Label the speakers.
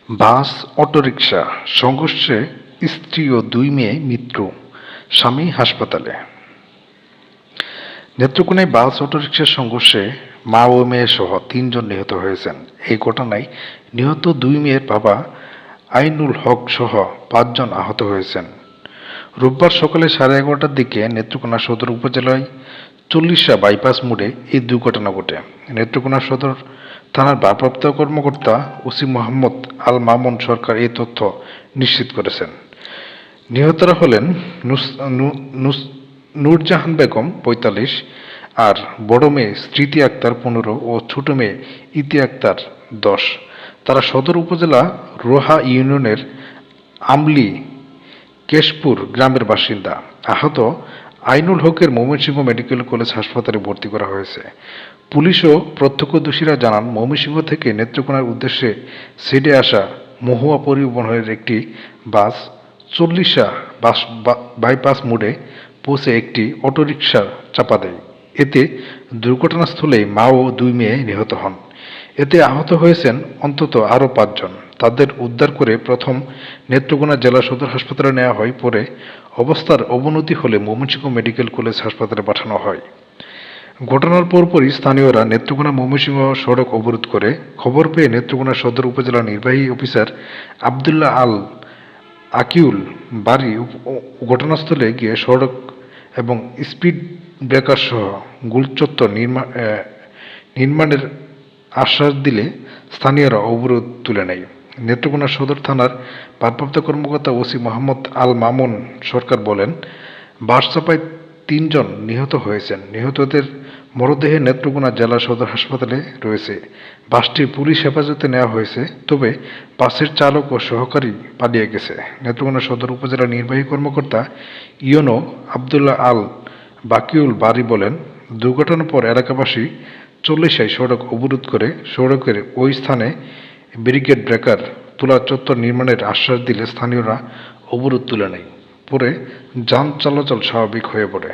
Speaker 1: বাস autorickshaw সংঘর্ষে স্ত্রী ও দুই মেয়ে মৃত্যু, স্বামী হাসপাতালে। নেত্রকোনায় বাস অটোরিকশার সংঘর্ষে মা ও মেয়ে সহ 3 জন নিহত হয়েছেন। এই ঘটনায় নিহত দুই মেয়ের বাবা আইনুল হক সহ 5 জন আহত হয়েছেন। রোববার সকালে 11:30টার দিকে নেত্রকোনা সদর উপজেলায় 40 বাইপাস মোড়ে এই দুর্ঘটনা ঘটে। নেত্রকোনা সদর থানার ভারপ্রাপ্ত কর্মকর্তা ওসি মোহাম্মদ আল মামুন সরকার এই তথ্য নিশ্চিত করেছেন। নিহতরা হলেন নূরজাহান বেগম 45 আর বড় মেয়ে স্মৃতি আক্তার 15 ও ছোট মেয়ে ইতি আক্তার 10। তারা সদর উপজেলা রোহা ইউনিয়নের আমলি কেশপুর গ্রামের বাসিন্দা। আহত আইনুল হকের ময়মনসিংহ মেডিকেল কলেজ হাসপাতালে ভর্তি করা হয়েছে। পুলিশ ও প্রত্যক্ষদর্শীরা জানান, ময়মনসিংহ থেকে নেত্রকোনার উদ্দেশ্যে ছেড়ে আসা মহুয়া পরিবহনের একটি বাস 40 বাইপাস মোড়ে পৌঁছে একটি অটোরিকশা চাপা দেয়। এতে দুর্ঘটনাস্থলেই মা ও দুই মেয়ে নিহত হন। এতে আহত হয়েছেন অন্তত আরও 5 জন। তাদের উদ্ধার করে প্রথম নেত্রকোনা জেলা সদর হাসপাতালে নেওয়া হয়, পরে অবস্থার অবনতি হলে ময়মনসিংহ মেডিকেল কলেজ হাসপাতালে পাঠানো হয়। ঘটনার পরপরই স্থানীয়রা নেত্রকোনা ময়মনসিংহ সড়ক অবরোধ করে। খবর পেয়ে নেত্রকোনা সদর উপজেলা নির্বাহী অফিসার আবদুল্লাহ আল আকিউল বারী ঘটনাস্থলে গিয়ে সড়ক এবং স্পিড ব্রেকার সহ গোলচত্বর নির্মাণের আশ্বাস দিলে স্থানীয়রা অবরোধ তুলে নেয়। নেত্রকোনা সদর থানার ভারপ্রাপ্ত কর্মকর্তা ওসি মোহাম্মদ আল মামুন সরকার বলেন, বাস চাপায় 3 জন নিহত হয়েছেন। নিহতদের মরদেহে নেত্রকোনা জেলা সদর হাসপাতালে রয়েছে। বাসটি পুলিশ হেফাজতে নেওয়া হয়েছে, তবে বাসের চালক ও সহকারী পালিয়ে গেছে। নেত্রকোনা সদর উপজেলা নির্বাহী কর্মকর্তা ইউনো আবদুল্লাহ আল বাকিউল বারী বলেন, দুর্ঘটনার পর এলাকাবাসী 40 সড়ক অবরোধ করে সড়কের ওই স্থানে ব্যারিকেড ব্রেকার তুলা চত্বর নির্মাণের আশ্বাস দিলে স্থানীয়রা অবরোধ তুলে নেয়। পরে যান চলাচল স্বাভাবিক হয়ে পড়ে।